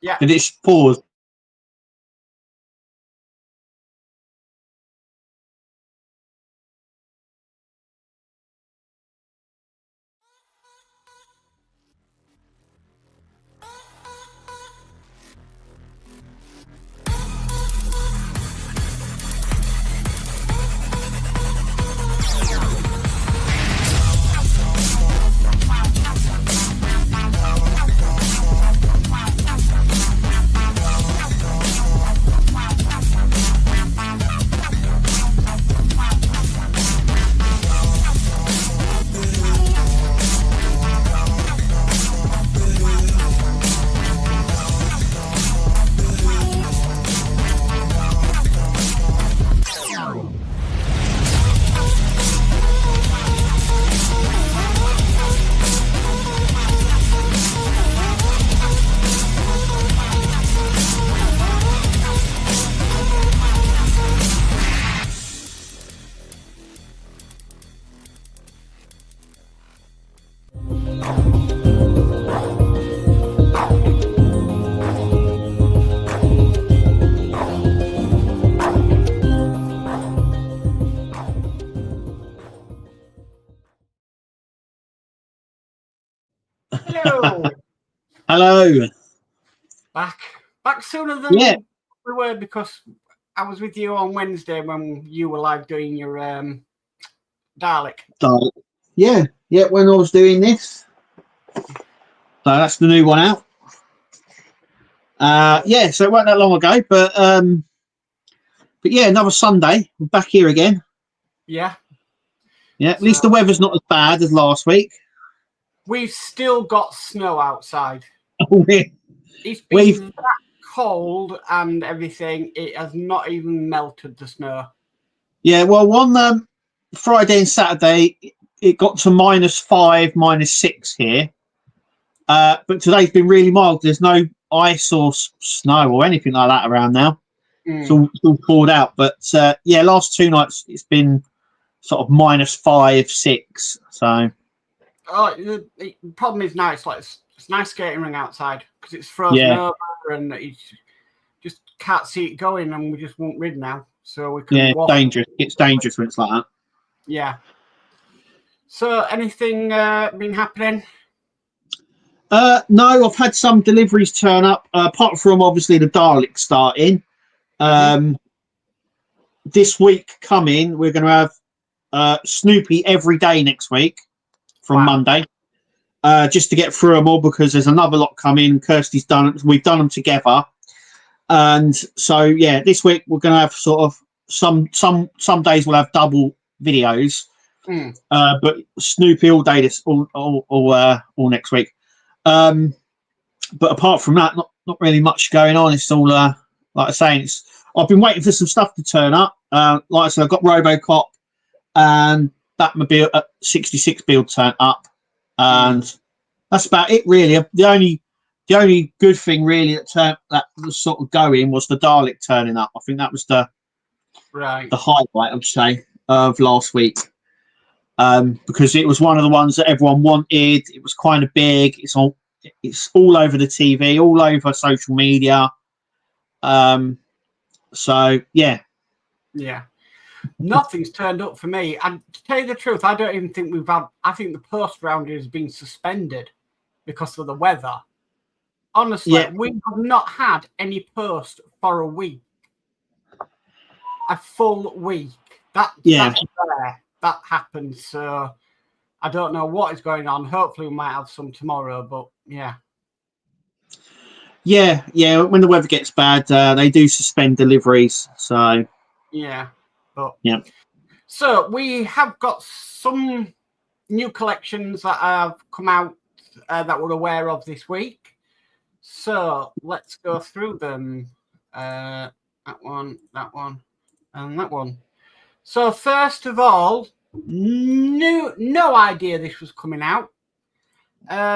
Yeah. Did it pause? Hello. Hello. Back sooner than we were, because I was with you on Wednesday when you were live doing your Dalek. Yeah. When I was doing this, so that's the new one out. So it wasn't that long ago, but yeah, another Sunday. We're back here again. Yeah. Yeah. At least the weather's not as bad as last week. We've still got snow outside. It's been that cold and everything. It has not even melted the snow. Yeah, well, on Friday and Saturday, it got to -5, -6 here. But today's been really mild. There's no ice or snow or anything like that around now. It's all poured out. But yeah, last 2 nights it's been sort of -5, 6. So. Oh, the problem is now it's nice skating ring outside because it's frozen over and you just can't see it going, and we just won't rid now. So we can walk. Dangerous. It's dangerous when it's like that. Yeah. So anything been happening? No, I've had some deliveries turn up, apart from obviously the Dalek starting. This week coming, we're going to have Snoopy every day next week from Monday, just to get through them all, because there's another lot coming. Kirsty's done it. We've done them together. And so, yeah, this week we're going to have sort of some days we'll have double videos, but Snoopy all day all next week. But apart from that, not really much going on. It's all like I say, I've been waiting for some stuff to turn up. Like I said, I've got RoboCop and Batmobile at 66 build turn up, and that's about it really. The only good thing really that was sort of going was the Dalek turning up. I think that was the highlight, I'd say, of last week, because it was one of the ones that everyone wanted. It was kind of big. It's all over the TV, all over social media. So yeah. Nothing's turned up for me. And to tell you the truth, I don't even think I think the post round has been suspended because of the weather. Honestly, we have not had any post for a week. A full week. That's rare. That happens. So I don't know what is going on. Hopefully we might have some tomorrow, but yeah. Yeah. When the weather gets bad, they do suspend deliveries. So yeah. Yeah. So we have got some new collections that have come out that we're aware of this week. So let's go through them. That one, and that one. So first of all, no idea this was coming out.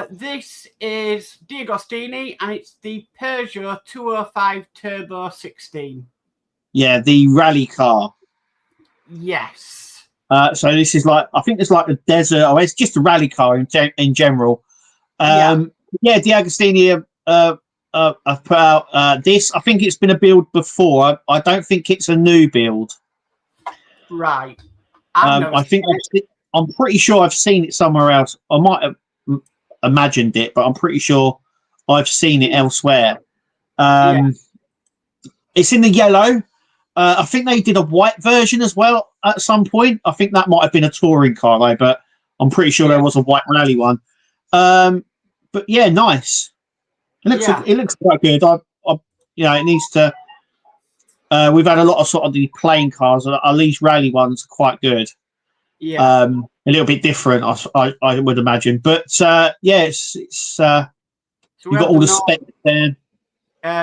This is D'Agostini, and it's the Peugeot 205 Turbo 16. Yeah, the rally car. Yes. So this is I think it's like a desert, or it's just a rally car in general. Yeah, D'Agostini I've put out this. I think it's been a build before. I don't think it's a new build. Right. I think I'm pretty sure I've seen it somewhere else. I might have imagined it, but I'm pretty sure I've seen it elsewhere. It's in the yellow. I think they did a white version as well at some point. I think that might have been a touring car though, but I'm pretty sure there was a white rally one. But yeah, nice. It looks quite good. It needs to. We've had a lot of sort of the playing cars. At least rally ones are quite good. Yeah. A little bit different, I would imagine. But it's so you've got all the specs there.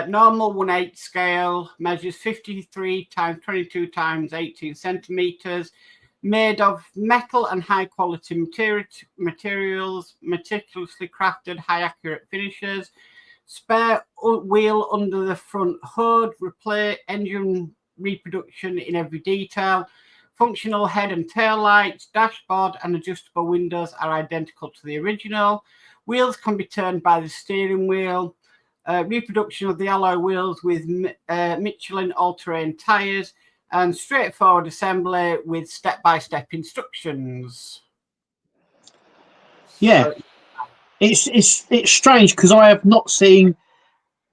Normal 1/8 scale, measures 53 times 22 times 18 centimeters, made of metal and high quality materials, meticulously crafted, high accurate finishes. Spare wheel under the front hood, replay engine reproduction in every detail. Functional head and tail lights, dashboard and adjustable windows are identical to the original. Wheels can be turned by the steering wheel. Reproduction of the alloy wheels with Michelin all-terrain tyres, and straightforward assembly with step-by-step instructions. Yeah, it's strange because I have not seen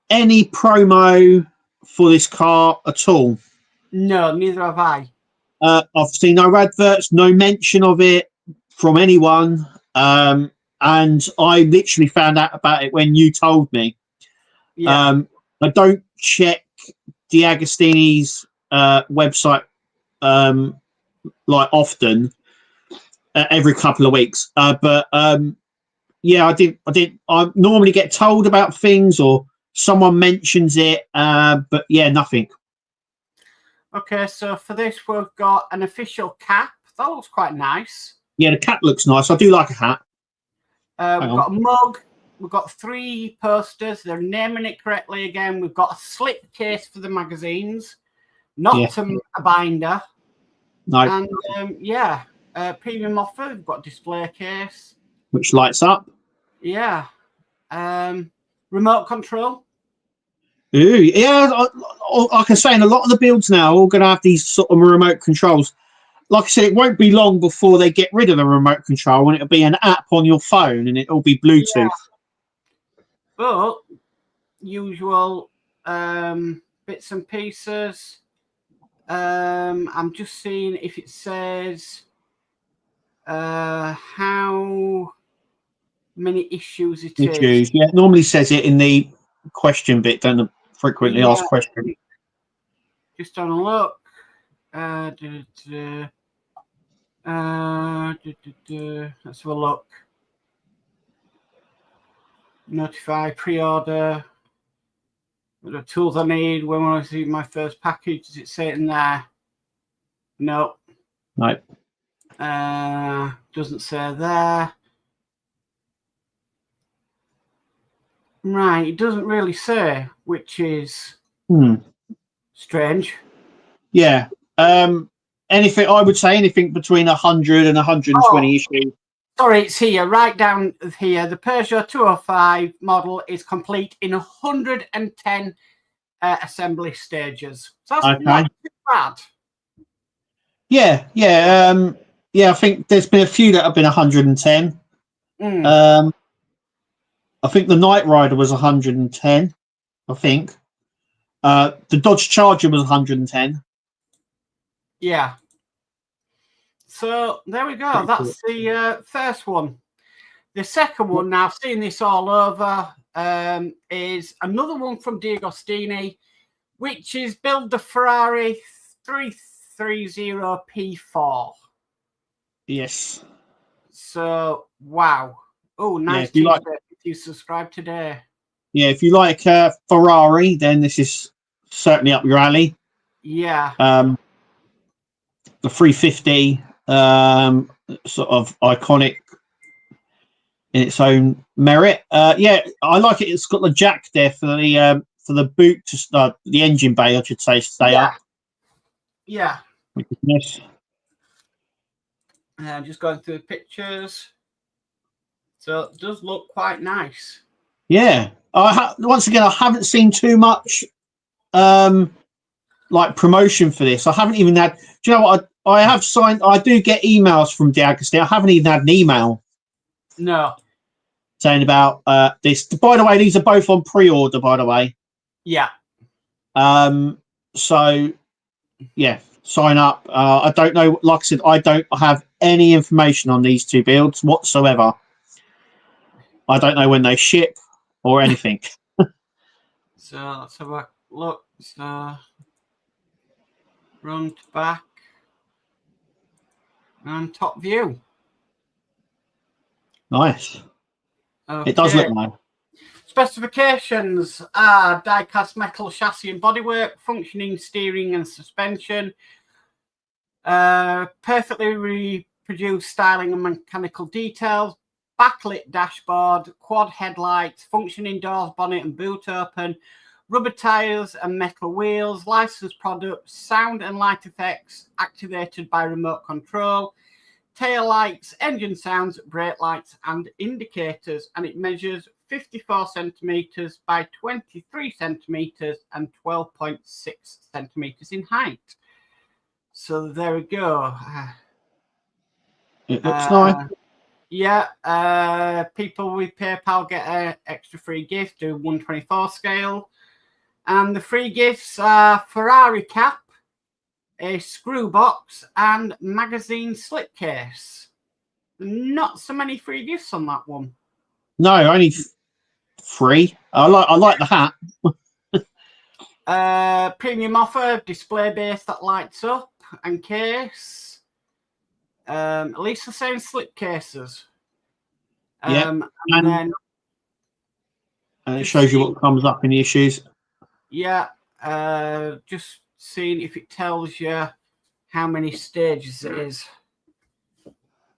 any promo for this car at all. No, neither have I. I've seen no adverts, no mention of it from anyone, and I literally found out about it when you told me. I don't check D'Agostini's website like often, every couple of weeks, but I did. I normally get told about things or someone mentions it, but nothing. Okay, so for this we've got an official cap. That looks quite nice. Yeah, the cap looks nice. I do like a hat. We've got a mug. We've got 3 posters. They're naming it correctly again. We've got a slip case for the magazines, not a binder. No. And premium offer. We've got a display case, which lights up. Yeah. Remote control. Ooh, yeah. Like I say, in a lot of the builds now are all going to have these sort of remote controls. Like I said, it won't be long before they get rid of the remote control, and it'll be an app on your phone, and it'll be Bluetooth. Yeah. But usual bits and pieces. I'm just seeing if it says how many issues it is. Yeah, it normally says it in the question bit, don't the frequently asked question. Just on a look. Let's have a look. Notify, pre-order. The tools I need. When will I see my first package? Does it say it in there? No. No. Doesn't say there. Right, it doesn't really say, which is strange. Yeah. Anything, I would say anything between 100 and 120 issues. Sorry, it's here, right down here. The Peugeot 205 model is complete in 110 assembly stages. So that's not too bad. Yeah. I think there's been a few that have been 110. I think the Knight Rider was 110. I think the Dodge Charger was 110. Yeah. So there we go. That's the first one. The second one, now I've seen this all over, is another one from D'Agostini, which is build the Ferrari 330 P4. Yes. So wow. Oh, nice t-shirt if you subscribe today. Yeah, if you like Ferrari, then this is certainly up your alley. Yeah. The 350, sort of iconic in its own merit. I like it. It's got the jack there for the boot to start, the engine bay, I should say, stay up. Yeah. Yes. Just going through the pictures. So it does look quite nice. Yeah. Once again, I haven't seen too much like promotion for this. I haven't even had. Do you know what? I have signed. I do get emails from D'Agostino. I haven't even had an email. No. Saying about this. By the way, these are both on pre-order. By the way. Yeah. So yeah, sign up. I don't know. Like I said, I don't have any information on these two builds whatsoever. I don't know when they ship or anything. So let's have a look. So front, back, and top view. Nice. Okay. It does look nice. Specifications are die-cast metal chassis and bodywork, functioning steering and suspension, perfectly reproduced styling and mechanical details, backlit dashboard, quad headlights, functioning doors, bonnet and boot open, rubber tyres and metal wheels, licensed products, sound and light effects activated by remote control, tail lights, engine sounds, brake lights and indicators, and it measures 54 centimeters by 23 centimeters and 12.6 centimeters in height. So there we go. It looks nice. Yeah, people with PayPal get an extra free gift, do 1/24 scale. And the free gifts are Ferrari cap, a screw box, and magazine slipcase. Not so many free gifts on that one. No, only 3. I like the hat. Premium offer, display base that lights up and case. At least the same slipcases. Yeah, and it shows you what comes up in the issues. Yeah, just seeing if it tells you how many stages it is.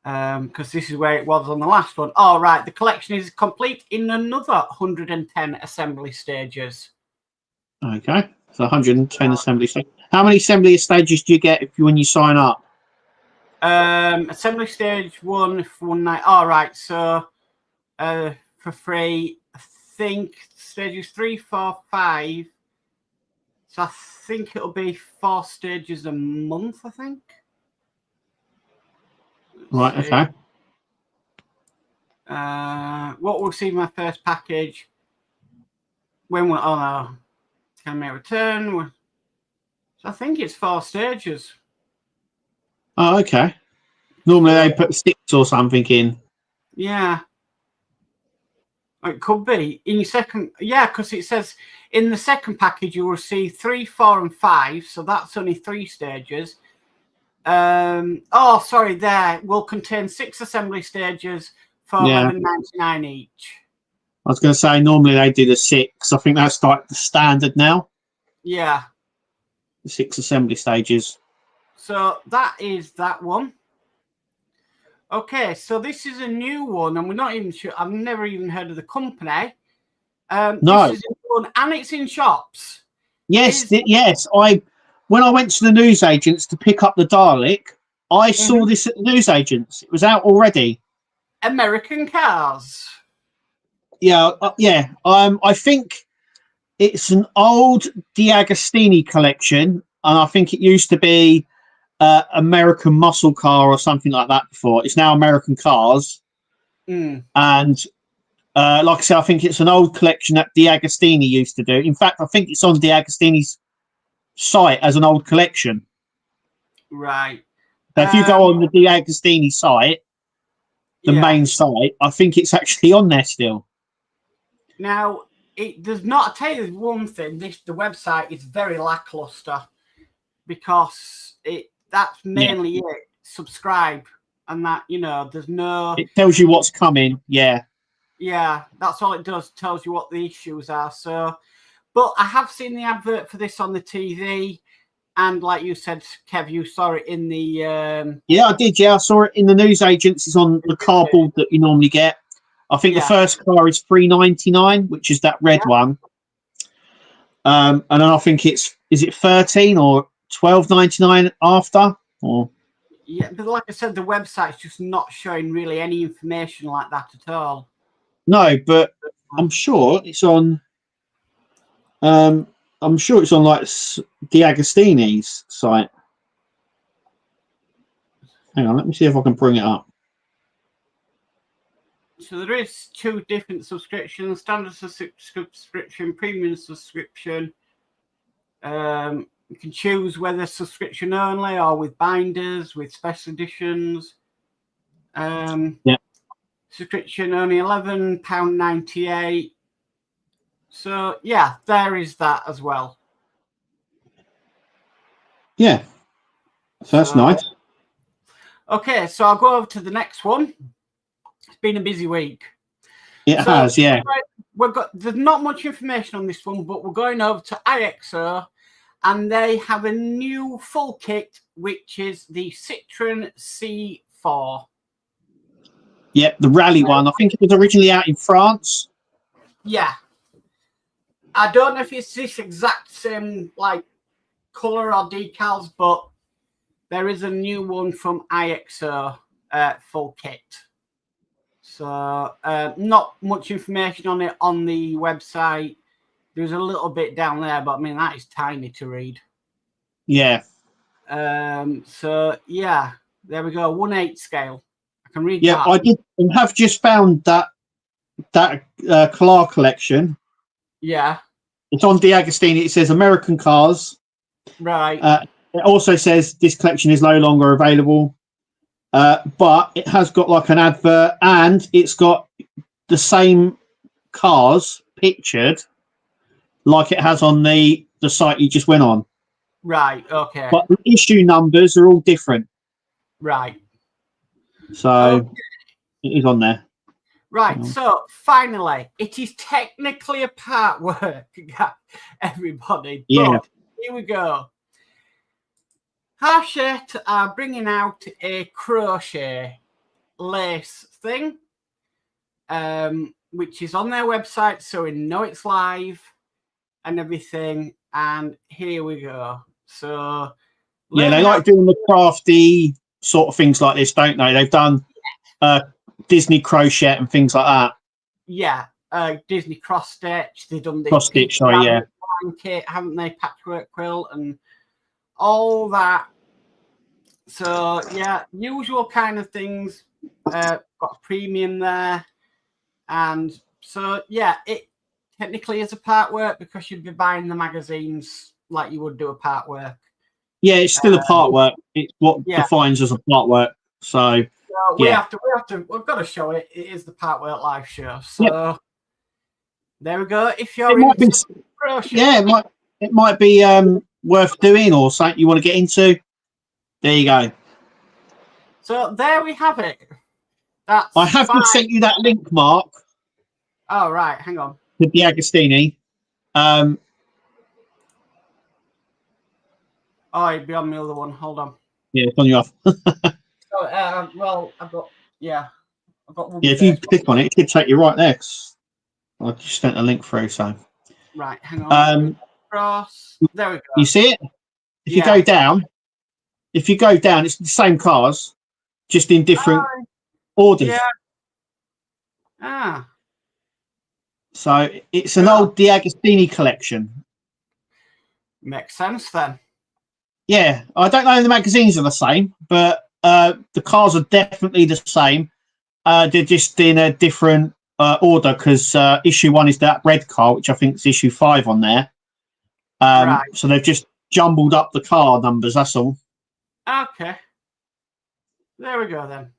Because this is where it was on the last one. Oh, right. The collection is complete in another 110 assembly stages. Okay. So 110 assembly stages. How many assembly stages do you get when you sign up? Assembly stage 1 for 1 night. All right. So for free, I think stages 3, 4, 5. So I think it'll be 4 stages a month, I think. Right, okay. What will receive my first package? When will, oh no, can I return? So I think it's 4 stages. Oh, okay. Normally they put 6 or something in. Yeah. It could be in your second, yeah, because it says in the second package you'll receive 3, 4, and 5, so that's only 3 stages. Oh, sorry, there will contain 6 assembly stages for $11.99 each. I was going to say normally they do the 6. I think that's like the standard now. Yeah, the 6 assembly stages. So that is that one. Okay, so this is a new one, and we're not even sure. I've never even heard of the company. No, this is a new one, and it's in shops. Yes, yes. When I went to the newsagents to pick up the Dalek, I saw this at the newsagents. It was out already. American Cars. Yeah, yeah. I think it's an old D'Agostini collection, and I think it used to be American Muscle Car or something like that before. It's now American Cars, and like I said, I think it's an old collection that D'Agostini used to do. In fact, I think it's on D'Agostini's site as an old collection. Right. So if you go on the D'Agostini site, the main site, I think it's actually on there still. Now, it does not. I tell you one thing: the website is very lackluster because that's mainly it. Subscribe and that, there's no. It tells you what's coming. Yeah. Yeah, that's all it does. Tells you what the issues are. So, but I have seen the advert for this on the TV, and like you said, Kev, you saw it in the. Yeah, I did. Yeah, I saw it in the newsagents. It's on the cardboard that you normally get. I think the first car is $3.99, which is that red one. And then I think is it 13 or $12.99 after? Or yeah, but like I said, the website's just not showing really any information like that at all. No, but I'm sure it's on. I'm sure it's on like D'Agostini's site. Hang on, let me see if I can bring it up. So there is 2 different subscriptions: standard subscription, premium subscription. You can choose whether subscription only or with binders, with special editions. Yeah. Subscription only £11.98. So yeah, there is that as well. Yeah. So that's nice. Okay, so I'll go over to the next one. It's been a busy week. It has, yeah. There's not much information on this one, but we're going over to IXO, and they have a new full kit, which is the Citroen C4. Yeah, the rally one. I think it was originally out in France. Yeah. I don't know if it's this exact same like colour or decals, but there is a new one from IXO full kit. So not much information on it on the website. There's a little bit down there, but I mean that is tiny to read. Yeah. So yeah, there we go. 1/8 scale. I can read. Yeah, that. I have just found that car collection. Yeah. It's on D'Agostini. It says American cars. Right. It also says this collection is no longer available. But it has got like an advert, and it's got the same cars pictured like it has on the site you just went on. Right. Okay. But the issue numbers are all different. Right. So it is on there. Right. So finally, it is technically a partwork, everybody. Yeah. But here we go. Hachette are bringing out a crochet lace thing, which is on their website, so we know it's live and everything. And here we go. So yeah, they like doing the crafty sort of things like this, don't they? They've done Disney crochet and things like that. Yeah, Disney cross stitch. They've done the cross stitch, sorry, yeah. Blanket, haven't they? Patchwork quilt and all that. So yeah, usual kind of things. Got a premium there, and so yeah, it technically is a partwork because you'd be buying the magazines like you would do a partwork. Yeah, it's still a partwork. It's what defines as a partwork. So we've got to show it. It is the Partwork live show. So there we go. If you're into crochet, it might be worth doing or something you want to get into. There you go. So there we have it. I have just sent you that link, Mark. Oh right, hang on. To D'Agostini. Oh, it'd be on the other one. Hold on. Yeah, it's on you off. So, well, I've got one. Yeah, if you click on it, it should take you right there. I just sent a link through, so. Right, hang on. Cross. There we go. You see it? If you go down, it's the same cars, just in different orders. Yeah. Ah. So it's an old D'Agostini collection. Makes sense then. Yeah, I don't know if the magazines are the same, but the cars are definitely the same. They're just in a different order because issue 1 is that red car, which I think is issue 5 on there. Right. So they've just jumbled up the car numbers, that's all. Okay. There we go then.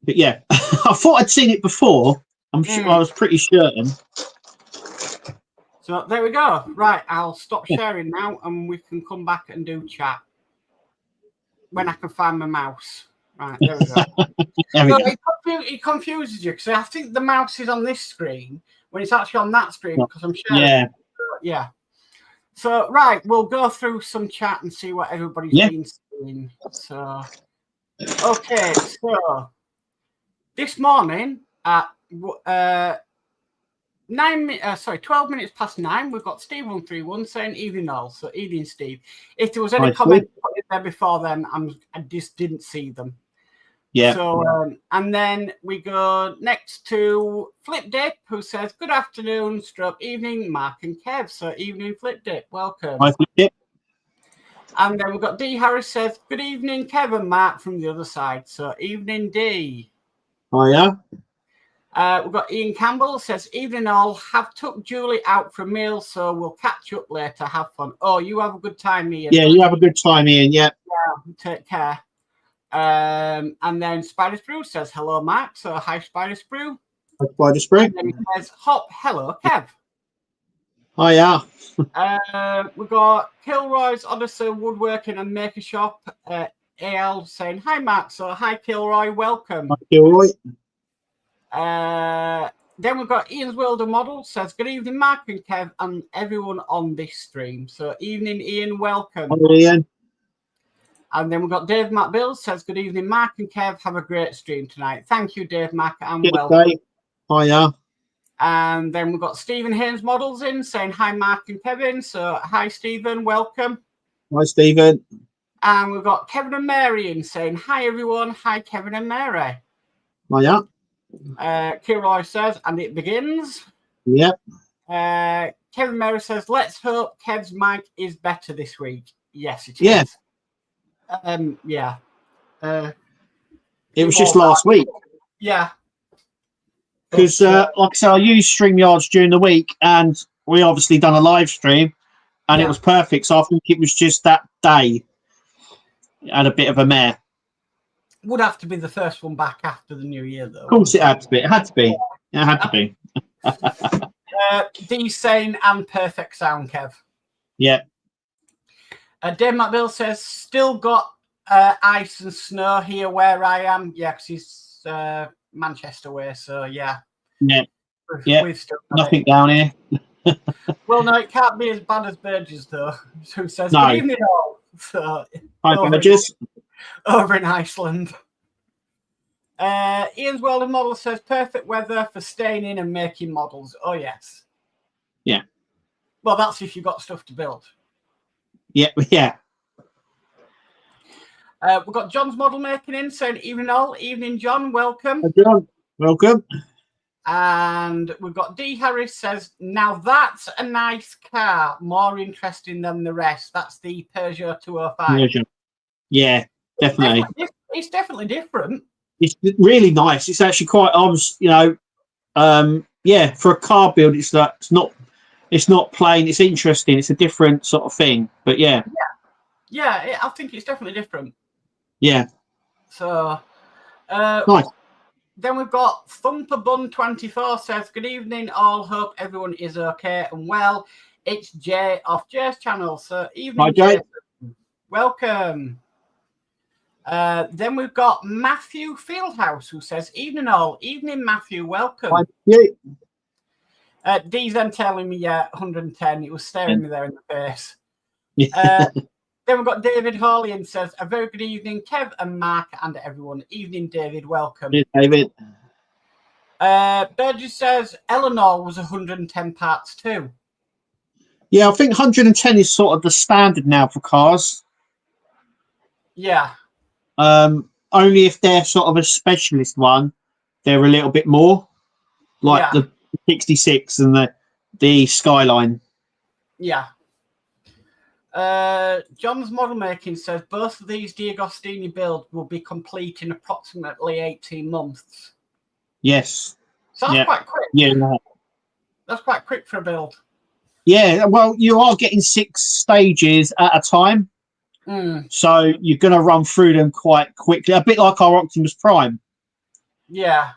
But yeah, I thought I'd seen it before. I'm sure I was pretty certain. So there we go. Right, I'll stop sharing now and we can come back and do chat when I can find my mouse. Right, there we go. It confuses you because I think the mouse is on this screen when it's actually on that screen because I'm sharing. Yeah. So, right, we'll go through some chat and see what everybody's been saying. So, okay, so this morning at 12 minutes past 9, we've got Steve131 saying evening all. So evening, Steve. If there was any comment put in there before then, I just didn't see them. Yeah. So, and then we go next to Flip Dip, who says, good afternoon, stroke evening, Mark and Kev. So, evening, Flip Dip, welcome. Hi, Flip Dip. And then we've got D. Harris says, good evening, Kev and Mark from the other side. So, evening, D. Hiya. We've got Ian Campbell says, evening all, have took Julie out for a meal, so we'll catch up later, have fun. Oh, you have a good time, Ian. Yeah, you have a good time, Ian, yeah. Take care. And then Spider Sprue says, hello, Mark. So, hi, Spider Sprue. Hi, Spider Sprue. And then he says, hop, hello, Kev. Hiya. We've got Kilroy's Odyssey Woodworking and Maker Shop. AL saying, hi, Mark. So, hi, Kilroy, welcome. Hi, Kilroy. Then we've got Ian's World of Models says, good evening, Mark and Kev, and everyone on this stream. So, evening, Ian, welcome. Hi, Ian. And then we've got Dave McBill says, good evening, Mark and Kev. Have a great stream tonight. Thank you, Dave Mac, and welcome. Dave. Hiya. And then we've got Stephen Haynes Models in saying, hi, Mark and Kevin. So, hi, Stephen. Welcome. Hi, Stephen. And we've got Kevin and Mary in saying, hi, everyone. Hi, Kevin and Mary. Hiya. Kilroy says, and it begins. Yep. Kevin Mary says, let's hope Kev's mic is better this week. Yes, it is. Yeah. Yeah. It was just last week. Yeah. Because, like I said, I used StreamYards during the week, and we obviously done a live stream, and it was perfect. So I think it was just that day. It had a bit of a mare. Would have to be the first one back after the new year, though. Of course, it had to be. It had to be. It had to be. D sane and perfect sound, Kev. Yeah. Dave McBill says, still got ice and snow here where I am. Yeah, because he's Manchester way, so yeah. Yeah. We've still nothing down here. Well, no, it can't be as bad as Burgess, though. Who says, no. Good evening all. So, hi, Burgess. Over in Iceland. Ian's World of Models says, perfect weather for staying in and making models. Oh, yes. Yeah. Well, that's if you've got stuff to build. Yeah, yeah. We've got John's model making in, saying evening all. Evening, John. Welcome. Hi, John. Welcome. And we've got D. Harris says, now that's a nice car. More interesting than the rest. That's the Peugeot 205. Yeah, definitely. It's definitely different. It's really nice. It's actually quite, yeah, for a car build, it's not plain. It's interesting. It's a different sort of thing. But yeah. Yeah, I think it's definitely different. Yeah. So, nice. Then we've got Thumper Bun 24 says, good evening all. Hope everyone is okay and well. It's Jay off Jay's channel. So, evening, hi, Jay. Welcome. Then we've got Matthew Fieldhouse who says, evening all. Evening, Matthew. Welcome. Hi, Jay. D's then telling me, 110. It was staring me there in the face. Yeah. Then we've got David Hawley and says, a very good evening, Kev and Mark and everyone. Evening, David. Welcome. Hey, David. Burgess says, Eleanor was 110 parts too. Yeah, I think 110 is sort of the standard now for cars. Yeah. Only if they're sort of a specialist one, they're a little bit more. Like the 66 and the Skyline. Yeah. John's model making says both of these D'Agostini builds will be complete in approximately 18 months. Yes. So that's quite quick. Yeah. That's quite quick for a build. Yeah, well, you are getting 6 stages at a time. So you're going to run through them quite quickly. A bit like our Optimus Prime. Yeah.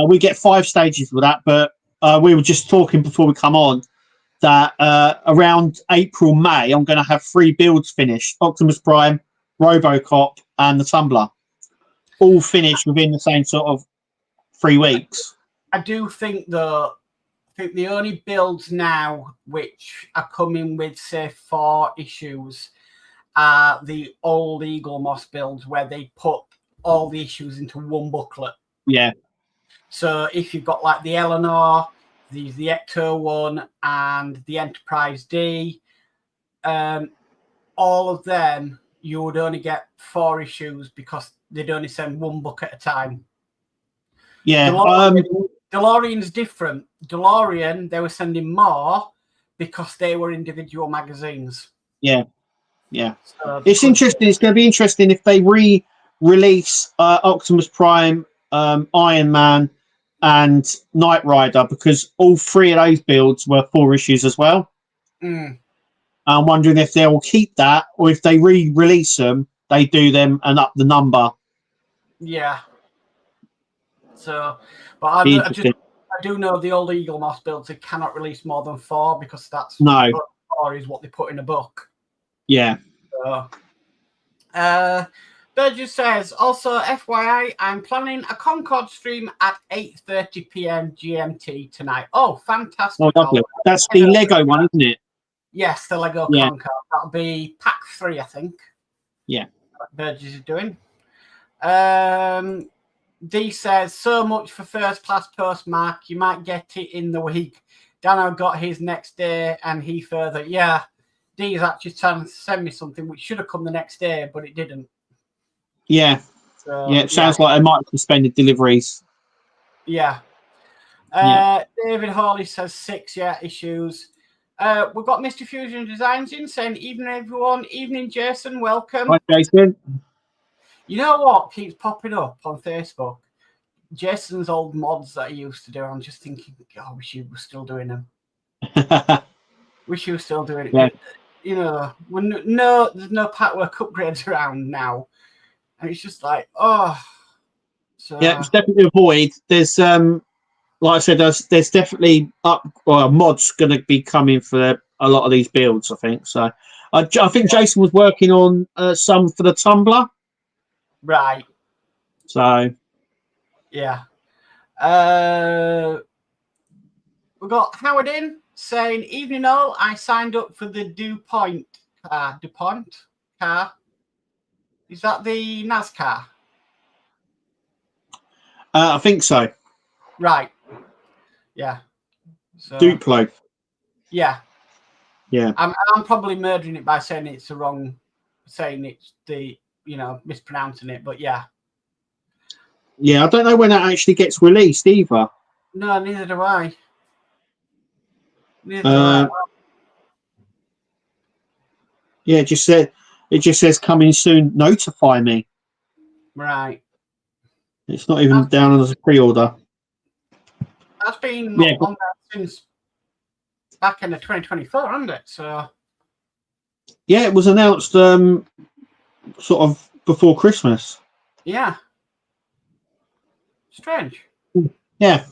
We get 5 stages with that, but we were just talking before we come on that around April, May, I'm going to have 3 builds finished. Optimus Prime, Robocop, and the Tumbler. All finished within the same sort of 3 weeks. I do think, though, the only builds now which are coming with, say, 4 issues are the old Eagle Moss builds where they put all the issues into one booklet. Yeah. So if you've got like the Eleanor, the Ecto one, and the Enterprise D, all of them, you would only get 4 issues because they'd only send one book at a time. Yeah. DeLorean's different. DeLorean, they were sending more because they were individual magazines. Yeah. Yeah. So it's interesting. It's going to be interesting if they re-release Optimus Prime, Iron Man, and Knight Rider, because all three of those builds were 4 issues as well. I'm wondering if they will keep that, or if they re-release them, they do them and up the number. Yeah. So, but I do know the old Eagle Moss builds, they cannot release more than 4 because that's 4 is what they put in a book. Yeah. So, Burgess says, also FYI, I'm planning a Concord stream at 8:30 p.m. GMT tonight. Oh, fantastic. Oh, lovely. That's the Lego one, isn't it? Yes, the Lego Concord. That'll be pack 3, I think. Yeah. Burgess is doing. D says, so much for first class postmark. You might get it in the week. Dano got his next day and he further. Yeah, D is actually trying to send me something which should have come the next day, but it didn't. Yeah. So, it sounds like I might have suspended deliveries. Yeah. David Hawley says 6 issues. We've got Mr. Fusion Designs in saying, evening everyone. Evening, Jason. Welcome. Hi, Jason. You know what keeps popping up on Facebook? Jason's old mods that he used to do. I'm just thinking, I wish he was still doing them. Wish he was still doing it. Yeah. You know, there's no Partwork upgrades around now. And it's just like, oh. So, yeah, it's definitely a void. There's, like I said, there's definitely mods going to be coming for a lot of these builds, I think. So I think Jason was working on some for the Tumblr. Right. So. Yeah. We've got Howard in saying, evening all, I signed up for the DuPont car. Is that the NASCAR? I think so. Right. Yeah. So, Duplo. Yeah. Yeah. I'm probably murdering it by saying it's the wrong, mispronouncing it, but yeah. Yeah, I don't know when that actually gets released either. No, neither do I. Neither do I. Yeah, it just says coming soon. Notify me. Right. It's not even down as a pre-order. That's been on there since back in the 2024, hasn't it? So. Yeah, it was announced sort of before Christmas. Yeah. Strange. Yeah.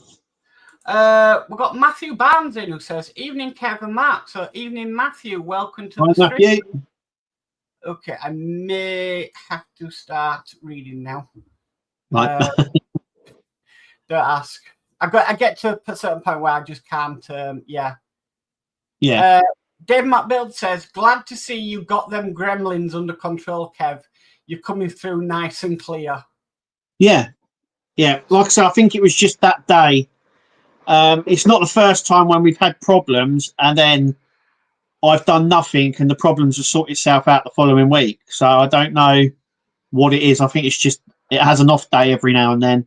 We've got Matthew Barnes in who says, evening, Kevin Mark. So, evening, Matthew. Welcome to the stream. Okay, I may have to start reading now. Right. Don't ask. I get to a certain point where I just can't. Yeah. Dave McBuild says, glad to see you got them gremlins under control, Kev. You're coming through nice and clear. Yeah. Yeah. Like I said, I think it was just that day. It's not the first time when we've had problems and then I've done nothing and the problems will sort itself out the following week. So I don't know what it is. I think it's just it has an off day every now and then.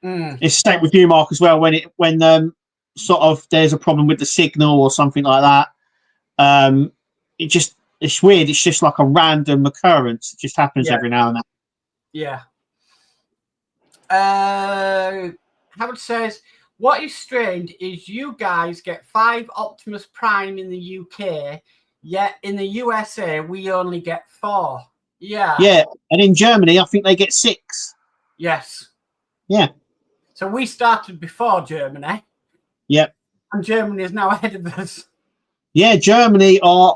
It's the same with you, Mark, as well. When sort of there's a problem with the signal or something like that, it's weird. It's just like a random occurrence. It just happens every now and then. Yeah. Howard says, what is strange is you guys get 5 Optimus Prime in the UK, yet in the USA we only get 4. Yeah. Yeah, and in Germany I think they get 6. Yes. Yeah. So we started before Germany. Yep. And Germany is now ahead of us. Yeah, Germany I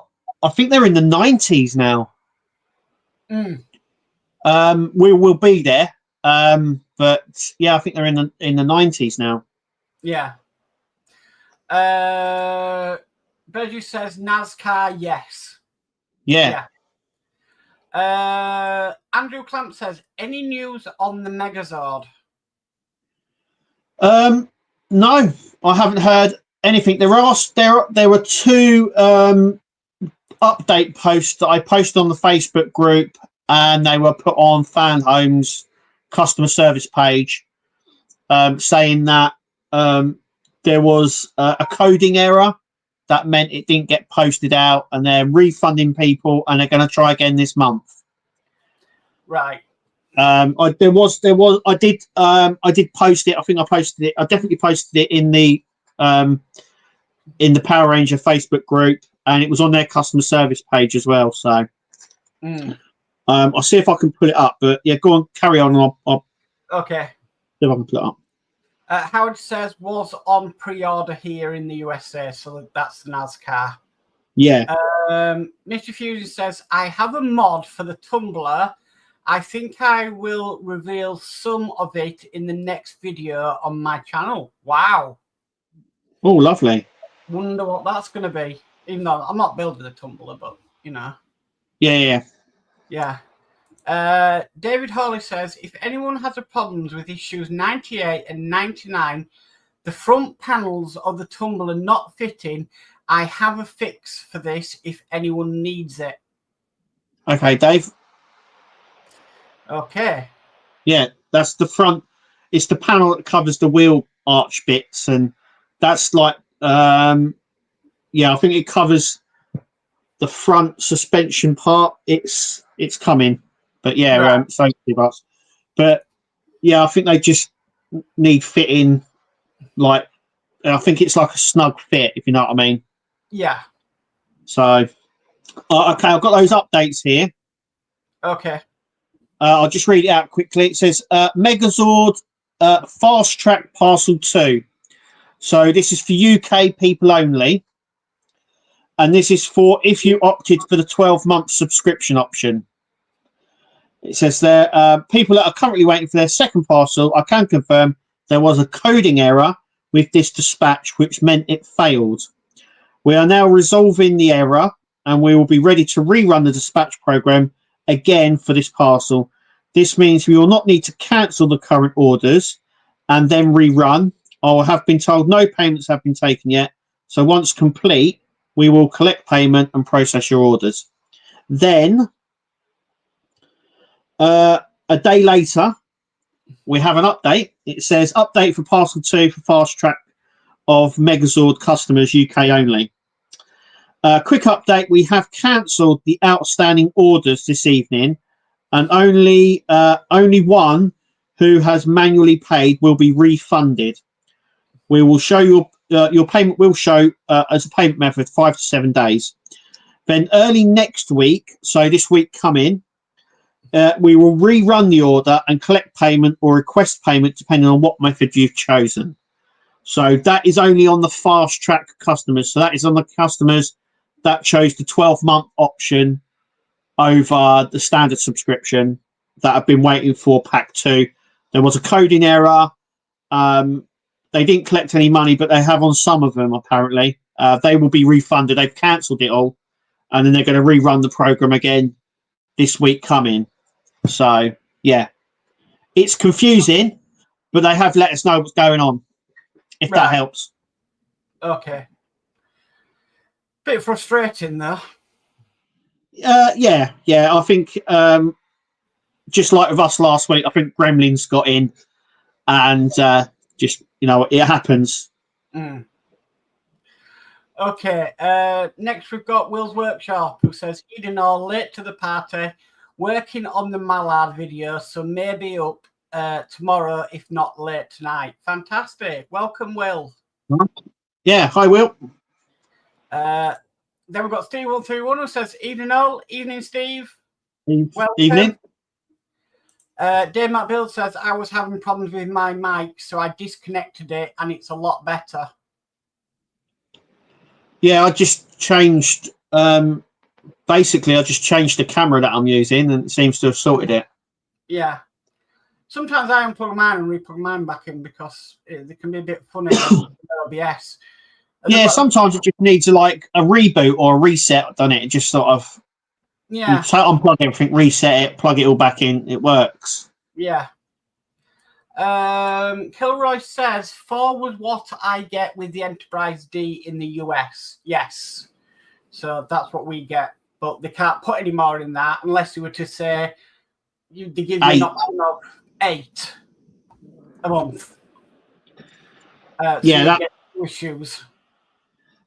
think they're in the 90s now. We will be there. But yeah, I think they're in the 90s now. Yeah. Bergie says NASCAR, yes. Yeah. Andrew Clamp says, any news on the Megazord? No, I haven't heard anything. There were 2 update posts that I posted on the Facebook group and they were put on Fan Home's customer service page, saying that there was a coding error that meant it didn't get posted out, and they're refunding people, and they're going to try again this month. Right. I did post it. I think I posted it. I definitely posted it in the Power Ranger Facebook group, and it was on their customer service page as well. So I'll see if I can pull it up. But yeah, go on, carry on. I'll okay. See if I can pull it up. Howard says was on pre-order here in the USA, so that's the NASCAR. Yeah. Mr. Fusion says I have a mod for the tumbler. I think I will reveal some of it in the next video on my channel. Wow. Oh, lovely. Wonder what that's going to be. Even though I'm not building a tumbler, but you know. Yeah. David Hawley says, if anyone has a problems with issues 98 and 99, the front panels of the tumbler not fitting, I have a fix for this if anyone needs it. Okay, Dave. Okay. Yeah, that's the front. It's the panel that covers the wheel arch bits, and that's like, I think it covers the front suspension part. It's coming, but yeah, right. Safety bars. But yeah, I think they just need fitting. Like, I think it's like a snug fit, if you know what I mean. Yeah. So, okay, I've got those updates here. Okay. I'll just read it out quickly. It says Megazord Fast Track Parcel 2. So this is for UK people only. And this is for if you opted for the 12-month subscription option. It says there, people that are currently waiting for their second parcel, I can confirm there was a coding error with this dispatch, which meant it failed. We are now resolving the error, and we will be ready to rerun the dispatch program again for this parcel. This means we will not need to cancel the current orders and then rerun. I have been told no payments have been taken yet. So once complete, we will collect payment and process your orders. Then, a day later, we have an update. It says update for parcel 2 for fast track of Megazord customers UK only. Quick update, we have cancelled the outstanding orders this evening, and only one who has manually paid will be refunded. We will show your payment will show as a payment method 5 to 7 days. Then early next week, so this week coming, we will rerun the order and collect payment or request payment depending on what method you've chosen. So that is only on the fast track customers. So that is on the customers that chose the 12-month option over the standard subscription that have been waiting for pack 2. There was a coding error. They didn't collect any money, but they have on some of them, apparently. They will be refunded. They've cancelled it all. And then they're going to rerun the program again this week coming. So, yeah. It's confusing, but they have let us know what's going on, if that helps. Okay. Bit frustrating, though. Yeah. I think, just like with us last week, I think Gremlins got in and just, it happens. Okay. Next, we've got Will's Workshop, who says, Eden all late to the party, working on the Mallard video, so maybe up tomorrow, if not late tonight. Fantastic. Welcome, Will. Yeah. Hi, Will. Then we've got Steve131 who says, Eden all. Evening, Steve. Welcome. Evening. Dave McBill says, I was having problems with my mic, so I disconnected it, and it's a lot better. Yeah, I just changed. Basically, I just changed the camera that I'm using, and it seems to have sorted it. Yeah. Sometimes I unplug mine and replug mine back in because they can be a bit funny on OBS. Yeah, sometimes it just needs a reboot or a reset, doesn't it? It just sort of unplug everything, reset it, plug it all back in. It works. Yeah. Kilroy says 4 was what I get with the Enterprise D in the US. Yes. So that's what we get. but they can't put any more in that unless you were to say they give you 8. an option of 8 a month. So Yeah, you get 2 issues.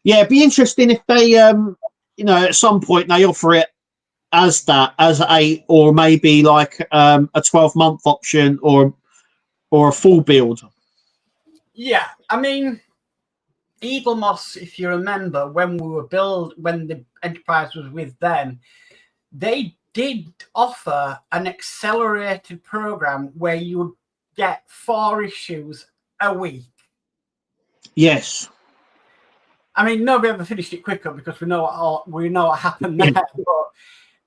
Yeah, it'd be interesting if they, at some point they offer it as 8, or maybe like a 12-month option or a full build. Yeah, I mean, Eagle Moss, if you remember, when the Enterprise was with them, they did offer an accelerated program where you would get 4 issues a week. Yes. I mean, nobody ever finished it quicker because we know what happened there. But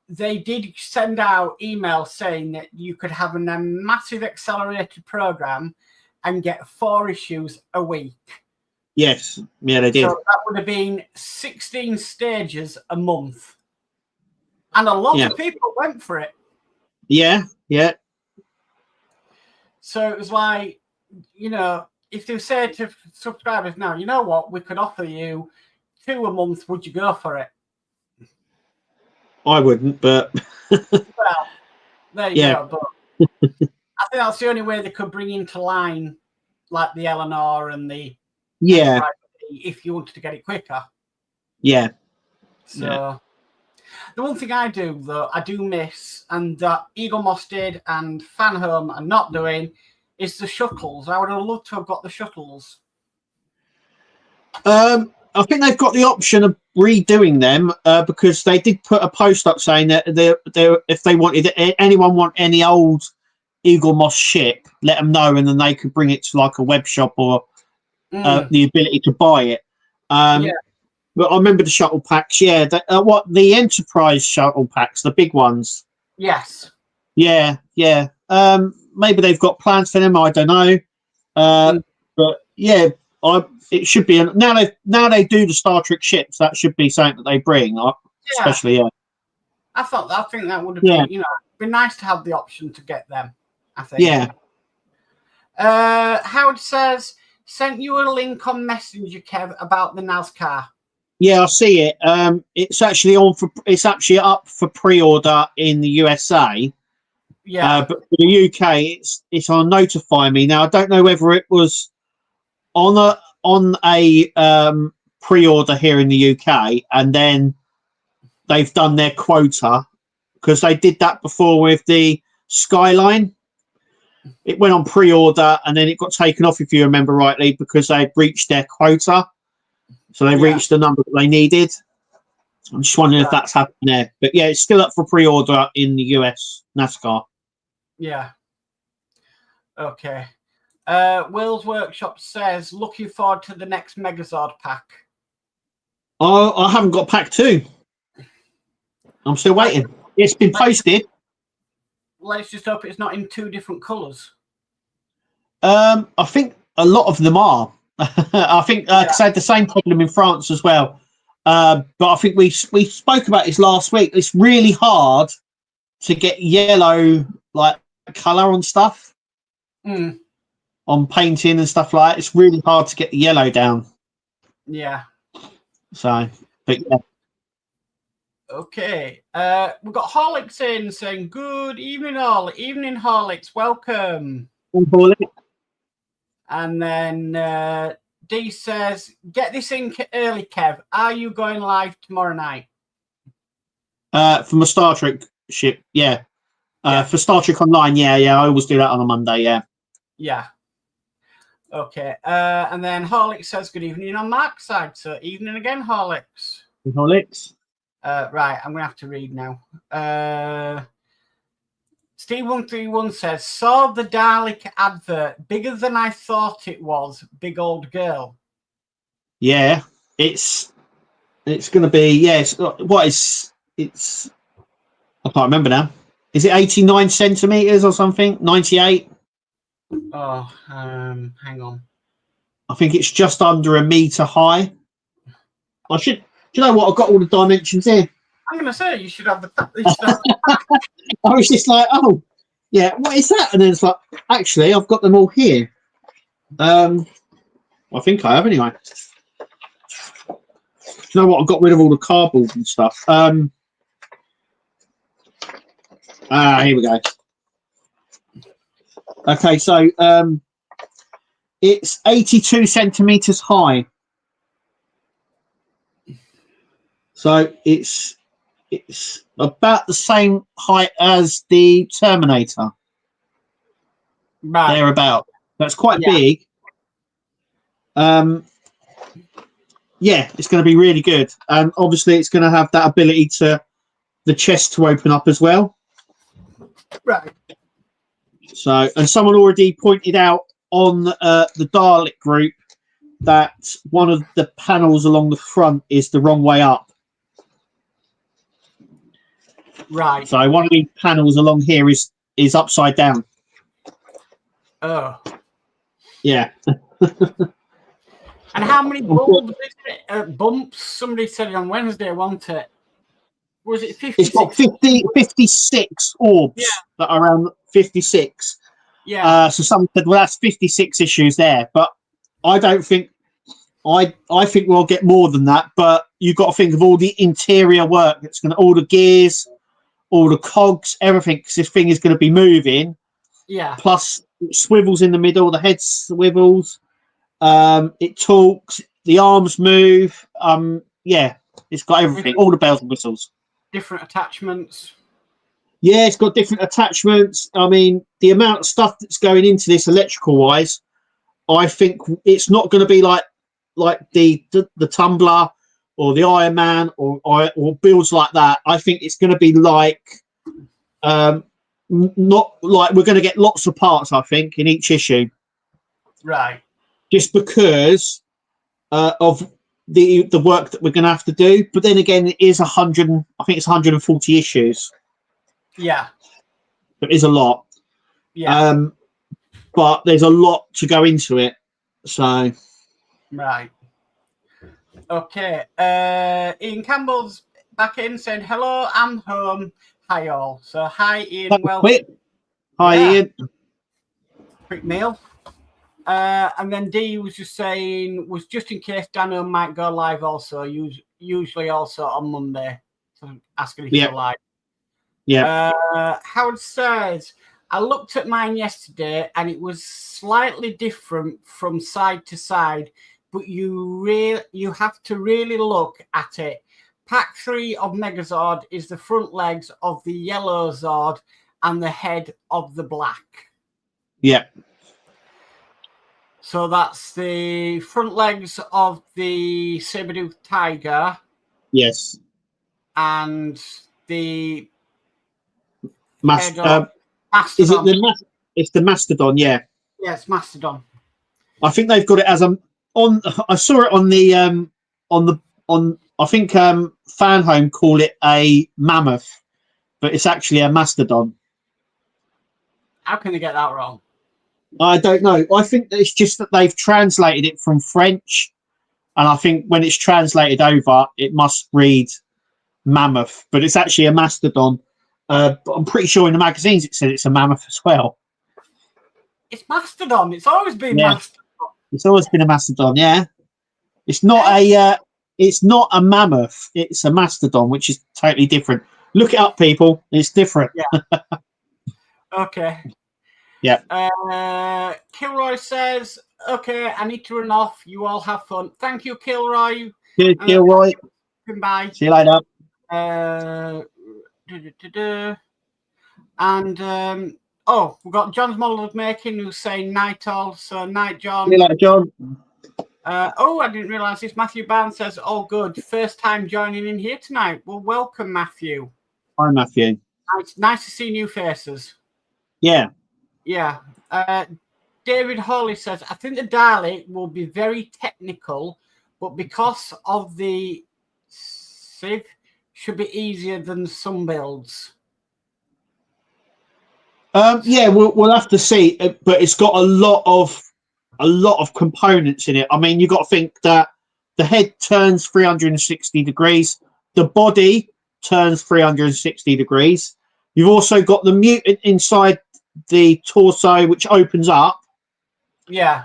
they did send out emails saying that you could have a massive accelerated program and get 4 issues a week. Yes. Yeah, they did. So that would have been 16 stages a month. And a lot of people went for it. Yeah, yeah. So it was like, if they say to subscribers now, you know what, we could offer you 2 a month, would you go for it? I wouldn't, but Well, there you go. But I think that's the only way they could bring into line like the Eleanor and the if you wanted to get it quicker. Yeah. So the one thing I do though, I do miss, and that Eagle Moss did and Fan Home are not doing, is the shuttles. I would have loved to have got the shuttles. I think they've got the option of redoing them because they did put a post up saying that if they wanted anyone want any old Eagle Moss ship, let them know, and then they could bring it to like a web shop or the ability to buy it. But I remember the shuttle packs. Yeah, the Enterprise shuttle packs, the big ones. Yes. Yeah. Maybe they've got plans for them. I don't know. But yeah, it should be now they do the Star Trek ships. That should be something that they bring, especially. I think that would have been nice to have the option to get them. I think. Yeah. Howard says sent you a link on Messenger, Kev, about the NASCAR. Yeah, I see it. It's actually up for pre-order in the USA. Yeah. But for the UK, it's on Notify Me. Now I don't know whether it was on a pre-order here in the UK, and then they've done their quota, because they did that before with the Skyline. It went on pre-order and then it got taken off, if you remember rightly, because they reached their quota. So they reached the number that they needed. I'm just wondering if that's happened there. But yeah, it's still up for pre-order in the US NASCAR. Yeah. Okay. Will's Workshop says, looking forward to the next Megazord pack. Oh, I haven't got pack 2. I'm still waiting. It's been posted. Let's just hope it's not in 2 different colours. I think a lot of them are. I think because I had the same problem in France as well. But I think we spoke about this last week. It's really hard to get yellow like colour on stuff. On painting and stuff like that. It's really hard to get the yellow down. Yeah. So, but yeah. Okay. We've got Horlicks in saying, good evening, all. Evening, Horlicks. Welcome. And then D says, get this in early, Kev. Are you going live tomorrow night? From a Star Trek ship, yeah. For Star Trek Online, yeah. I always do that on a Monday, yeah. Yeah. Okay. And then Horlicks says, good evening on Mark's side. So evening again, Horlicks. Horlicks. Right, I'm going to have to read now. Steve131 says, saw the Dalek advert, bigger than I thought it was, big old girl. Yeah, it's going to be, yes. It's I can't remember now. Is it 89 centimeters or something? 98? Oh, hang on. I think it's just under a meter high. Do you know what? I've got all the dimensions here. I'm going to say you should have the. I was just like, oh, yeah, what is that? And then it's like, actually, I've got them all here. I think I have anyway. Do you know what? I've got rid of all the cardboard and stuff. Here we go. Okay, so it's 82 centimeters high. So it's about the same height as the Terminator. Right. Thereabout. That's quite big. Yeah, it's going to be really good. And obviously it's going to have that ability to the chest to open up as well. Right. So, and someone already pointed out on the Dalek group that one of the panels along the front is the wrong way up. Right. So one of these panels along here is upside down. Oh. Yeah. And how many bulbs is it? Bumps? Somebody said it on Wednesday, wasn't it? Was it 56? It's got 56 orbs that are around 56. Yeah. So some said, well, that's 56 issues there. But I don't think, I think we'll get more than that. But you've got to think of all the interior work. It's going to, all the gears, all the cogs, everything, because this thing is going to be moving. Yeah. Plus swivels in the middle, the head swivels. It talks, the arms move. Yeah, it's got everything, all the bells and whistles. Different attachments. Yeah, it's got different attachments. I mean, the amount of stuff that's going into this electrical wise, I think it's not going to be like the Tumbler or the Iron Man or builds like that. I think it's going to be like not like we're going to get lots of parts, I think, in each issue. Right. Just because of the work that we're going to have to do. But then again, it is 100. I think it's 140 issues. Yeah. It is a lot. Yeah. But there's a lot to go into it. So. Right. Okay. Ian Campbell's back in saying, hello, I'm home. Hi, all. So, hi, Ian. Welcome. Hi, Ian. Quick meal. And then Dee was just saying, was just in case Daniel might go live also, usually also on Monday. So asking if you're live. Yeah. Howard says, I looked at mine yesterday and it was slightly different from side to side, but you have to really look at it. Pack 3 of Megazord is the front legs of the yellow Zord and the head of the black. Yeah. So that's the front legs of the Sabertooth Tiger. Yes. And the Mastodon. Is it it's the Mastodon? Yeah. Yes, Mastodon. I think they've got it as I saw it on I think Fan Home call it a mammoth, but it's actually a Mastodon. How can they get that wrong? I don't know. I think that it's just that they've translated it from French, and I think when it's translated over, it must read mammoth, but it's actually a Mastodon. But I'm pretty sure in the magazines it said it's a mammoth as well. It's Mastodon. It's always been Mastodon. It's always been a Mastodon. Yeah, it's not it's not a mammoth. It's a Mastodon, which is totally different. Look it up, people. It's different. Yeah. Okay. Yeah. Kilroy says, okay, I need to run off. You all have fun. Thank you, Kilroy. Cheers, Kilroy. Goodbye. See you later. And we've got John's model of making who's saying night all. So night, John. See you later, John. I didn't realise this. Matthew Barnes says, oh, good. First time joining in here tonight. Well, welcome, Matthew. Hi, Matthew. It's nice to see new faces. Yeah. Yeah. David Hawley says, I think the Dalek will be very technical, but because of the Civ, should be easier than some builds. Yeah, we'll have to see, but it's got a lot of components in it. I mean, you've got to think that the head turns 360 degrees, the body turns 360 degrees. You've also got the mutant inside the torso, which opens up. Yeah.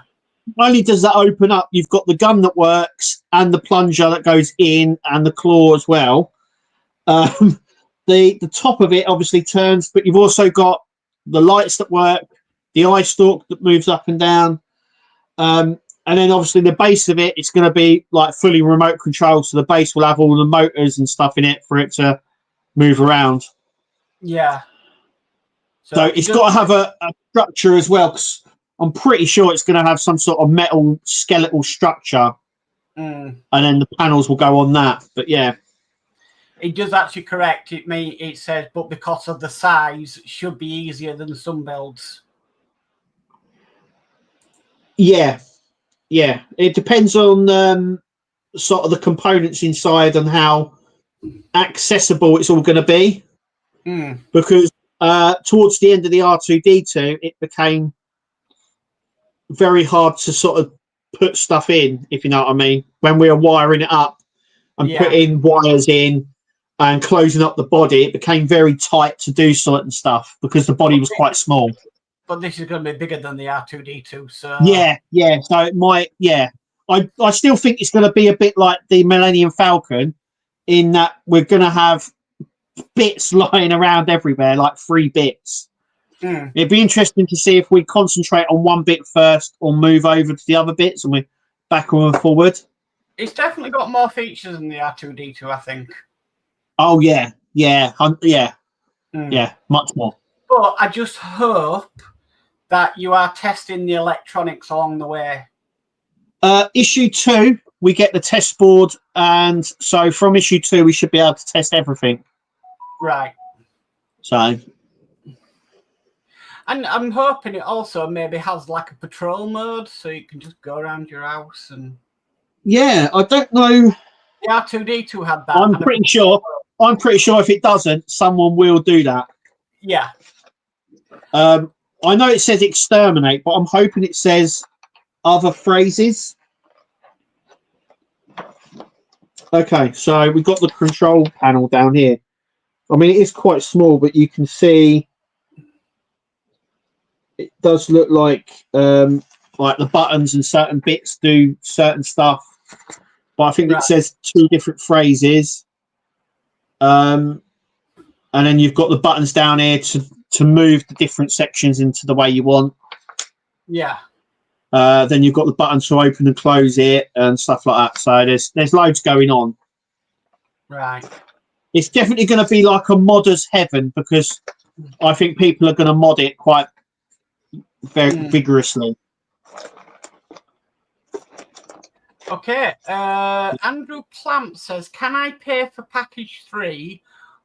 Not only does that open up, you've got the gun that works and the plunger that goes in and the claw as well. the top of it obviously turns, but you've also got the lights that work, the eye stalk that moves up and down, and then obviously the base of it, it's going to be like fully remote controlled, so the base will have all the motors and stuff in it for it to move around. Yeah. So it's got to have a structure as well, because I'm pretty sure it's going to have some sort of metal skeletal structure, and then the panels will go on that. But yeah. It does actually correct it. It says, but because of the size, should be easier than some builds. Yeah, yeah. It depends on sort of the components inside and how accessible it's all going to be. Because towards the end of the R2D2, it became very hard to sort of put stuff in, if you know what I mean. When we were wiring it up and putting wires in and closing up the body, it became very tight to do certain stuff because the body was quite small. But this is going to be bigger than the R2D2, so yeah. So it might, I still think it's going to be a bit like the Millennium Falcon, in that we're going to have bits lying around everywhere, like 3 bits. It'd be interesting to see if we concentrate on one bit first or move over to the other bits and we're back and forward. It's definitely got more features than the R2D2, I think. Oh yeah, much more. But I just hope that you are testing the electronics along the way. Issue 2, we get the test board, and so from issue 2 we should be able to test everything. Right. So. And I'm hoping it also maybe has like a patrol mode, so you can just go around your house and. Yeah, I don't know. The R2D2 had that. I'm pretty sure if it doesn't, someone will do that. Yeah. I know it says exterminate, but I'm hoping it says other phrases. Okay, so we've got the control panel down here. I mean, it is quite small, but you can see it does look like the buttons and certain bits do certain stuff. But I think it says 2 different phrases. And then you've got the buttons down here to move the different sections into the way you want. Yeah. Then you've got the button to open and close it and stuff like that. So there's loads going on. Right. It's definitely going to be like a modder's heaven, because I think people are going to mod it quite very vigorously. Okay. Andrew Clamp says, can I pay for package 3,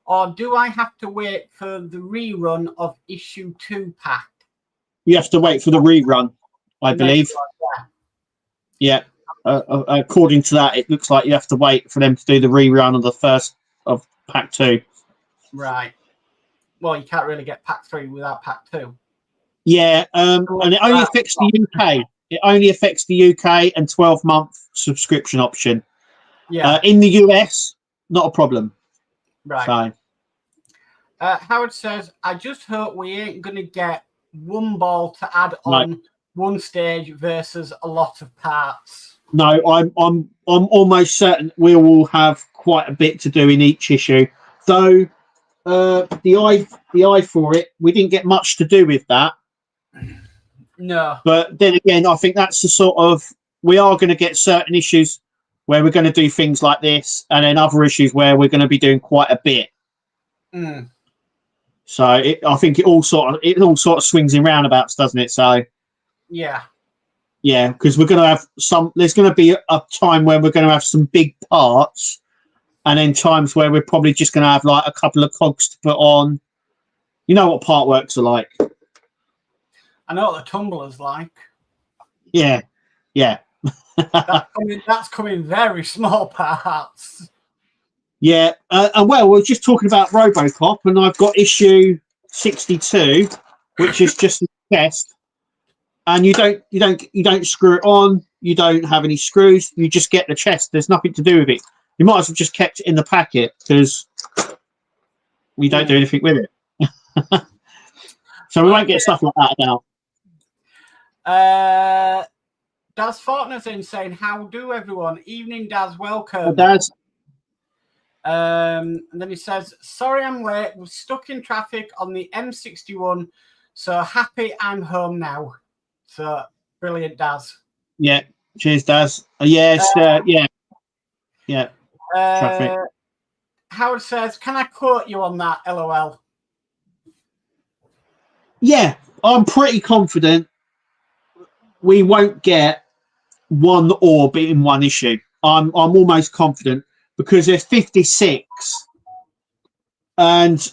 or do I have to wait for the rerun of issue 2 pack? You have to wait for the rerun, I believe. Yeah. According to that, it looks like you have to wait for them to do the rerun of the first of pack 2. Right. Well, you can't really get pack 3 without pack 2. Yeah, and it only affects the UK. It only affects the UK and 12-month subscription option. Yeah. In the US, not a problem. Right. So. Howard says, I just hope we ain't going to get one ball to add on one stage versus a lot of parts. No, I'm almost certain we will have quite a bit to do in each issue. Though the eye for it, we didn't get much to do with that. No. But then again, I think that's the sort of, we are going to get certain issues where we're going to do things like this, and then other issues where we're going to be doing quite a bit. So I think it all sort of swings in roundabouts, doesn't it? So yeah, because we're going to have there's going to be a time where we're going to have some big parts, and then times where we're probably just going to have like a couple of cogs to put on. You know what Partworks are like. I know what the tumbler's like. Yeah. That's coming very small parts. Yeah, and well, we're just talking about RoboCop, and I've got issue 62, which is just a test, and you don't screw it on. You don't have any screws. You just get the chest. There's nothing to do with it. You might as well just kept it in the packet, because we don't do anything with it. So we won't get stuff like that now. Daz Fortner's in saying, how do everyone? Evening, Daz. Welcome. Well, Daz. And then he says, sorry I'm late. We're stuck in traffic on the M61. So happy I'm home now. So brilliant, Daz. Yeah. Cheers, Daz. Yes. Yeah. Traffic. Howard says, can I quote you on that? LOL. Yeah, I'm pretty confident we won't get one orb in one issue. I'm almost confident because there's 56, and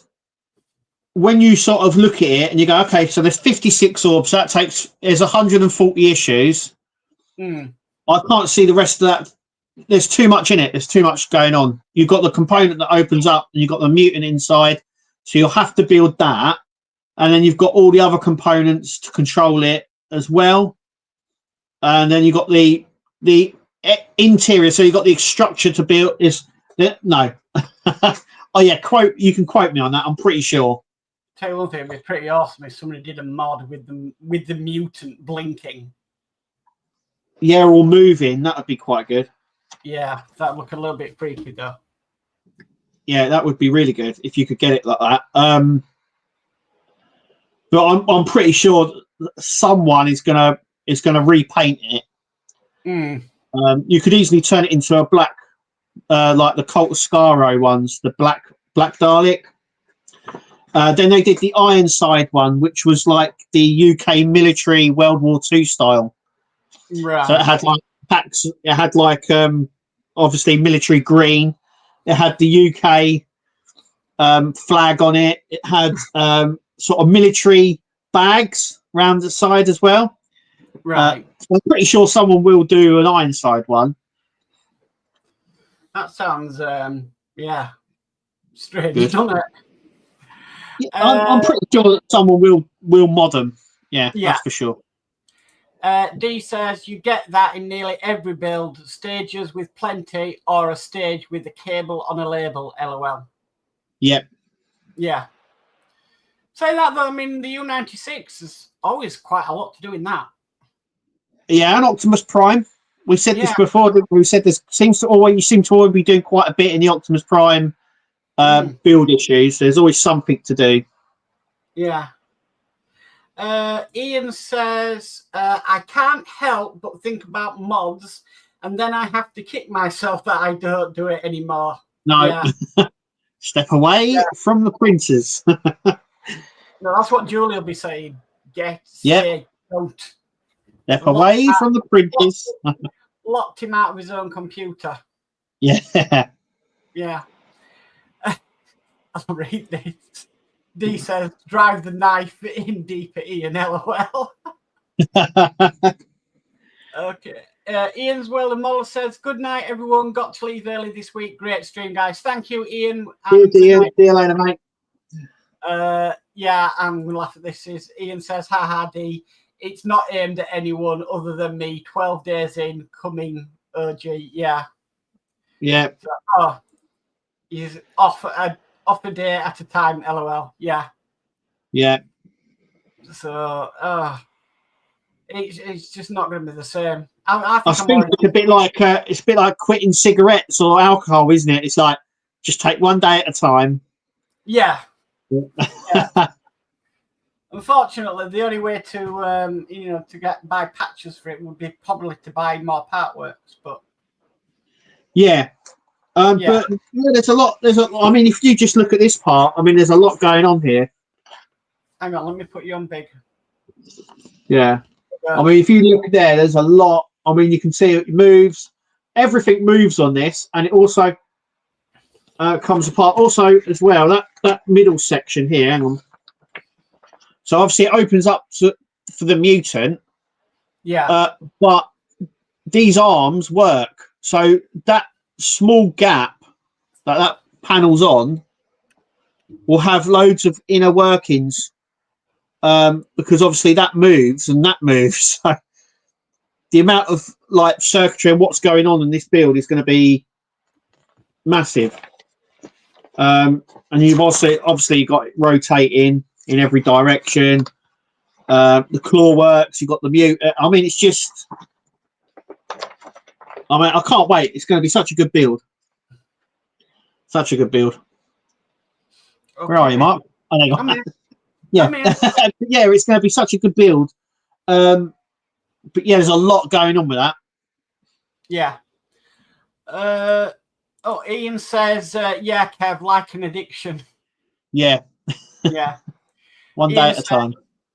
when you sort of look at it and you go, okay, so there's 56 orbs. There's 140 issues. I can't see the rest of that. There's too much in it. There's too much going on. You've got the component that opens up, and you've got the mutant inside, so you'll have to build that. And then you've got all the other components to control it as well. And then you've got the interior. So you've got the structure to build. No. Oh, yeah. You can quote me on that. I'm pretty sure. Tell you one thing, it'd be pretty awesome if somebody did a mod with the mutant blinking. Yeah, or moving. That would be quite good. Yeah, that would look a little bit freaky, though. Yeah, that would be really good if you could get it like that. But I'm pretty sure someone is gonna repaint it. You could easily turn it into a black, like the Cult of Skaro ones, the black Dalek. Then they did the Ironside one, which was like the UK military World War II style. Right. So it had like packs. It had like obviously military green. It had the UK flag on it. It had sort of military bags around the side as well. Right. So I'm pretty sure someone will do an Ironside one. That sounds strange, doesn't it? Yeah, I'm pretty sure that someone will mod them. Yeah, that's for sure. D says you get that in nearly every build, stages with plenty or a stage with a cable on a label. LOL. Yep. Yeah. Say that though, I mean the U96 is always quite a lot to do in that. Yeah, and Optimus Prime. We said this before. We said this you seem to always be doing quite a bit in the Optimus Prime build issues. There's always something to do. Yeah. Ian says, I can't help but think about mods, and then I have to kick myself that I don't do it anymore. No. Yeah. Step away from the printers. No, that's what Julie will be saying. Don't. Step away from the printers. Locked him out of his own computer. Yeah. Yeah. I'll read this. D says, drive the knife in deeper, Ian. LOL. Okay. Ian's World of Muller says, good night, everyone. Got to leave early this week. Great stream, guys. Thank you, Ian. Cheers, Ian. See you later, mate. Yeah, I'm going to laugh at this. Ian says, haha, D. It's not aimed at anyone other than me. 12 days in, coming, OG. Yeah. Yeah. So, he's off a day at a time, LOL. Yeah. Yeah. So, it's just not going to be the same. I think it's a bit like quitting cigarettes or alcohol, isn't it? It's like just take one day at a time. Yeah. Yeah. Unfortunately, the only way to buy patches for it would be probably to buy more Partworks, but yeah. But there's a lot. I mean, if you just look at this part, I mean, there's a lot going on here. Hang on, let me put you on big. Yeah. I mean, if you look there, there's a lot. I mean, you can see it moves. Everything moves on this, and it also comes apart. Also, as well, that middle section here. Hang on. So obviously, it opens up for the mutant. Yeah. But these arms work. So that small gap that panel's on will have loads of inner workings. Because obviously that moves and that moves. So the amount of like circuitry and what's going on in this build is going to be massive. And you've also obviously got it rotating in every direction. The claw works. You've got the mute. I mean, it's just. I mean, I can't wait. It's going to be such a good build. Such a good build. Okay. Where are you, Mark? Oh, there you I'm are. here. Yeah, I'm here. yeah, it's going to be such a good build. But yeah, there's a lot going on with that. Yeah. Ian says, yeah, Kev, like an addiction. Yeah. Yeah. One day at a time.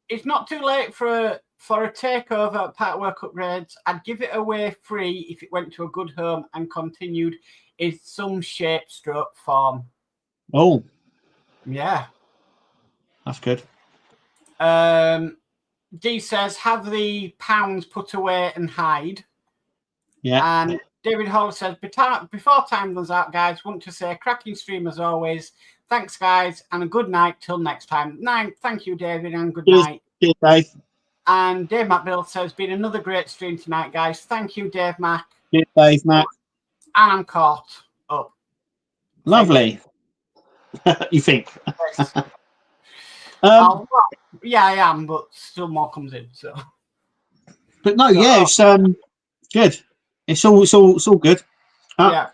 It's not too late for a takeover at Partwork Upgrades. I'd give it away free if it went to a good home and continued in some shape stroke form. Oh. Yeah. That's good. D says, have the pounds put away and hide. Yeah. And David Hall says, before time runs out, guys, want to say cracking stream as always. Thanks, guys, and a good night till next time. Thank you, David, and good night. Cheers, Dave. And Dave McBill says, been another great stream tonight, guys. Thank you, Dave Mac. Cheers, Dave Mac. And I'm caught up. Lovely. You think? Yes. Yeah, I am, but still more comes in. So, but no, yeah, it's good. It's all good. Yeah,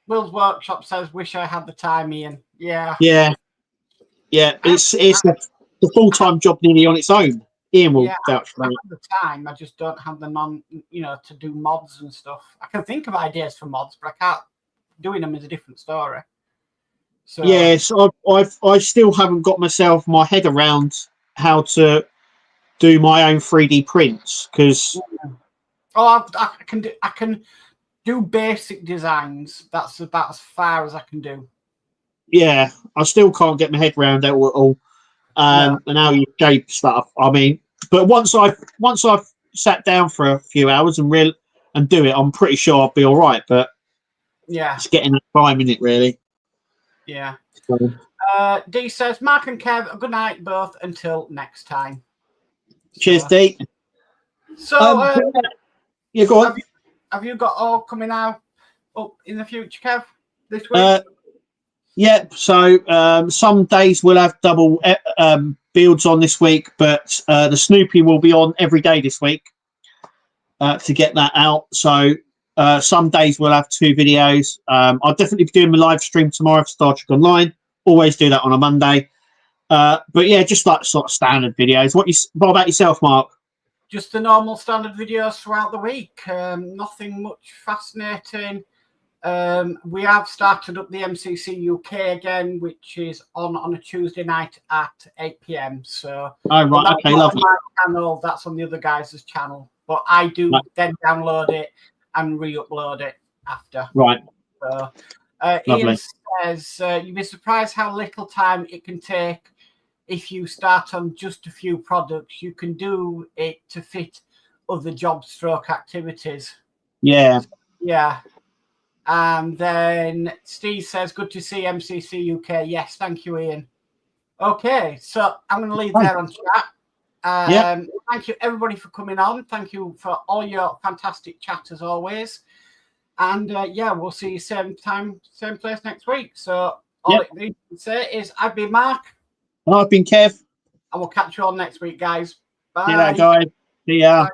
Will's Workshop says, "Wish I had the time, Ian." Yeah. It's the full-time job nearly on its own. Ian will vouch for I that. have the time. I just don't have the to do mods and stuff. I can think of ideas for mods, but I can't. Doing them is a different story. So yes, I still haven't got my head around how to do my own 3D prints because I can do basic designs. That's about as far as I can do. Yeah, I still can't get my head around it all. And how you shape stuff. I mean, but once I've sat down for a few hours and do it, I'm pretty sure I'll be all right. But it's getting that time in it, really. Yeah. So. D says, Mark and Kev, good night both until next time. Cheers, D. So, yeah, go on. Have you got all coming out up in the future, Kev, this week? Yeah, so some days we'll have double builds on this week, but the Snoopy will be on every day this week to get that out. So some days we'll have 2 videos. I'll definitely be doing my live stream tomorrow for Star Trek Online. Always do that on a Monday. But yeah, just like sort of standard videos. What about yourself, Mark? Just the normal standard videos throughout the week. Nothing much fascinating. We have started up the MCC UK again, which is on a Tuesday night at 8 p.m. So, right, okay, lovely. On my channel, that's on the other guys' channel, but I do then download it and re-upload it after. Right. So, Ian says you'd be surprised how little time it can take if you start on just a few products. You can do it to fit other job stroke activities. Yeah. Yeah. And then Steve says, good to see MCC UK. Yes, thank you, Ian. Okay, so I'm going to leave there on chat. Thank you, everybody, for coming on. Thank you for all your fantastic chat, as always. And, we'll see you same time, same place next week. So all it needs to say is, I've been Mark. And I've been Kev. And we'll catch you all next week, guys. Bye. See you later, guys. See ya. Bye.